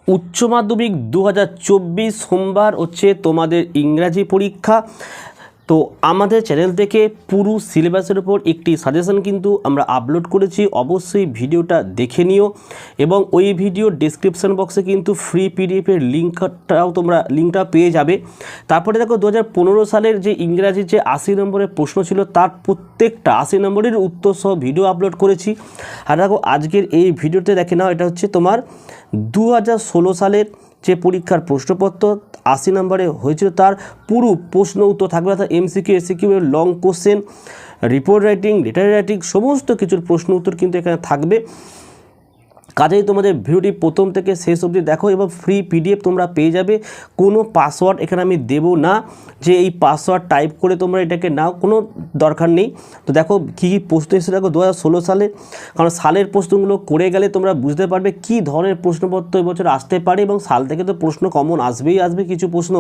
উচ্চ মাধ্যমিক 2024 সোমবার হচ্ছে তোমাদের ইংরাজি পরীক্ষা। তো আমাদের চ্যানেল থেকে পুরো সিলেবাসের উপর একটি সাজেশন কিন্তু আমরা আপলোড করেছি, অবশ্যই ভিডিওটা দেখে নিও। এবং ওই ভিডিও ডেসক্রিপশন বক্সে কিন্তু ফ্রি পিডিএফের লিঙ্কটা পেয়ে যাবে। তারপরে দেখো 2015 সালের যে ইংরাজির যে 80 নম্বরের প্রশ্ন ছিল তার প্রত্যেকটা 80 নম্বরের উত্তর সহ ভিডিও আপলোড করেছি। আর দেখো আজকের এই ভিডিওতে দেখে নাও, এটা হচ্ছে তোমার 2016 সালের যে পরীক্ষার প্রশ্নপত্র 80 নম্বরে হয়েছিল তার পুরো প্রশ্ন উত্তর থাকবে, অর্থাৎ এমসিকিউ এসিকিউ এর long question, report writing, letter writing সমস্ত কিছুর প্রশ্ন উত্তর কিন্তু এখানে থাকবে। কাজেই তোমাদের ভিডিওটি প্রথম থেকে শেষ অবধি দেখো এবং ফ্রি পিডিএফ তোমরা পেয়ে যাবে। কোনো পাসওয়ার্ড এখানে আমি দেবো না যে এই পাসওয়ার্ড টাইপ করে তোমরা এটাকে নাও, কোনো দরকার নেই। তো দেখো কী কী প্রশ্ন এসেছে দেখো 2016 সালে, কারণ সালের প্রশ্নগুলো করে গেলে তোমরা বুঝতে পারবে কী ধরনের প্রশ্নপত্র এবছর আসতে পারে, এবং সাল থেকে তো প্রশ্ন কমন আসবে কিছু প্রশ্ন,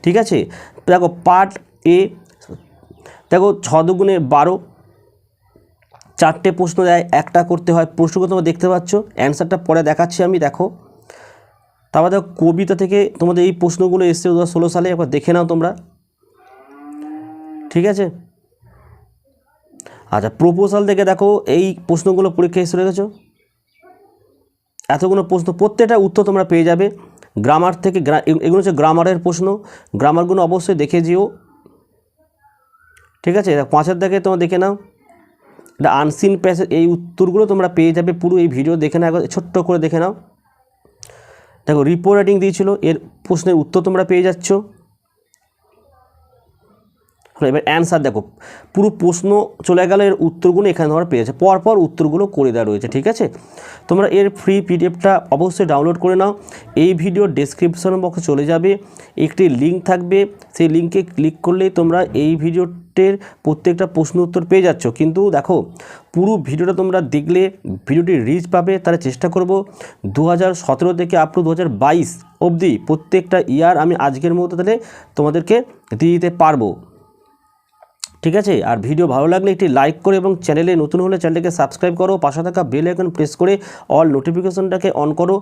ঠিক আছে। দেখো পার্ট এ, দেখো 6 দুগুণে 12, 4টে প্রশ্ন দেয়, একটা করতে হয়। প্রশ্নগুলো তোমরা দেখতে পাচ্ছ, অ্যান্সারটা পরে দেখাচ্ছি আমি। দেখো তারপর দেখো কবিতা থেকে তোমাদের এই প্রশ্নগুলো এসছে 2016 সালে, একবার দেখে নাও তোমরা, ঠিক আছে। আচ্ছা প্রপোজাল থেকে দেখো এই প্রশ্নগুলো পরীক্ষায় এসে রেখেছো, এতগুলো প্রশ্ন, প্রত্যেকটা উত্তর তোমরা পেয়ে যাবে। গ্রামার থেকে, এগুলো হচ্ছে গ্রামারের প্রশ্ন, গ্রামারগুলো অবশ্যই দেখে যেও, ঠিক আছে। 5-এর দেখে তোমরা দেখে নাও, এটা আনসিন প্যাসেজ, এই উত্তরগুলো তোমরা পেয়ে যাবে। পুরো এই ভিডিও দেখে নাও, ছোট্ট করে দেখে নাও। দেখো রিপোর্ট রাইটিং দিয়েছিল, এর প্রশ্নের উত্তর তোমরা পেয়ে যাচ্ছ। এবার অ্যান্সার দেখো, পুরো প্রশ্ন চলে গেল, এর উত্তরগুলো এখানে তোমরা পেয়ে যাচ্ছে, পরপর উত্তরগুলো করে দেওয়া রয়েছে, ঠিক আছে। তোমরা এর ফ্রি পিডিএফটা অবশ্যই ডাউনলোড করে নাও। এই ভিডিও ডেসক্রিপশন বক্সে চলে যাবে, একটি লিঙ্ক থাকবে, সেই লিঙ্কে ক্লিক করলেই তোমরা এই ভিডিওটির প্রত্যেকটা প্রশ্ন উত্তর পেয়ে যাচ্ছ। কিন্তু দেখো পুরো ভিডিওটা তোমরা দেখলে ভিডিওটি রিচ পাবে, তাহলে চেষ্টা করব 2017 থেকে আপ টু 2022 অবধি প্রত্যেকটা ইয়ার আমি আজকের মতো তাহলে তোমাদেরকে দিয়ে দিতে পারবো, ঠিক আছে। আর ভিডিও ভালো লাগলে একটি লাইক করে এবং চ্যানেলে নতুন হলে চ্যানেলটাকে সাবস্ক্রাইব করো, পাশে থাকা বেল আইকন প্রেস করে অল নোটিফিকেশনটাকে অন করো,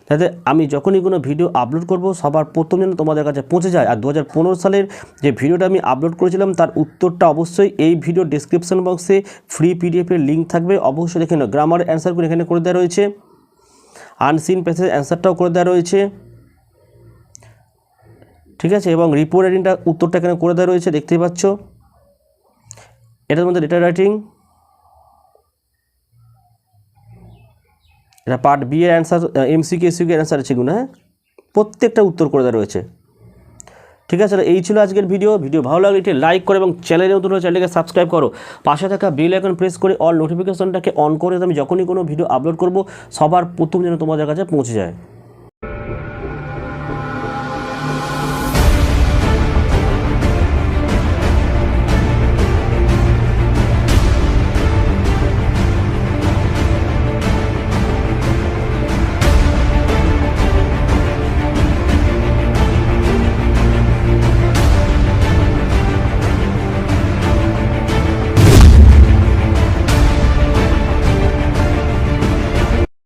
যাতে আমি যখনই কোনো ভিডিও আপলোড করব সবার প্রথম যেন তোমাদের কাছে পৌঁছে যায়। আর 2015 সালের যে ভিডিওটা আমি আপলোড করেছিলাম তার উত্তরটা অবশ্যই এই ভিডিও ডেসক্রিপশন বক্সে ফ্রি পিডিএফের লিঙ্ক থাকবে, অবশ্যই দেখে নাও। গ্রামার অ্যান্সারগুলো এখানে করে দেওয়া রয়েছে, আনসিন প্যাসেজ অ্যান্সারটাও করে দেওয়া রয়েছে, ঠিক আছে। এবং রিপোর্ট রাইটিংটা উত্তরটা এখানে করে দেওয়া রয়েছে, দেখতেই পাচ্ছ। এটার মধ্যে লেটার রাইটিং, এটা পার্ট বি এর অ্যান্সার, এমসিকিউ এসিকিউ এর অ্যান্সার আছে এগুলো, হ্যাঁ প্রত্যেকটা উত্তর করে দেওয়া রয়েছে, ঠিক আছে। এই ছিল আজকের ভিডিও ভালো লাগলে একটি লাইক করো এবং চ্যানেলে নতুন হলে চ্যানেলকে সাবস্ক্রাইব করো, পাশে থাকা বেল আইকন প্রেস করে অল নোটিফিকেশনটাকে অন করে আমি যখনই কোনো ভিডিও আপলোড করব সবার প্রথম যেন তোমাদের কাছে পৌঁছে যায়।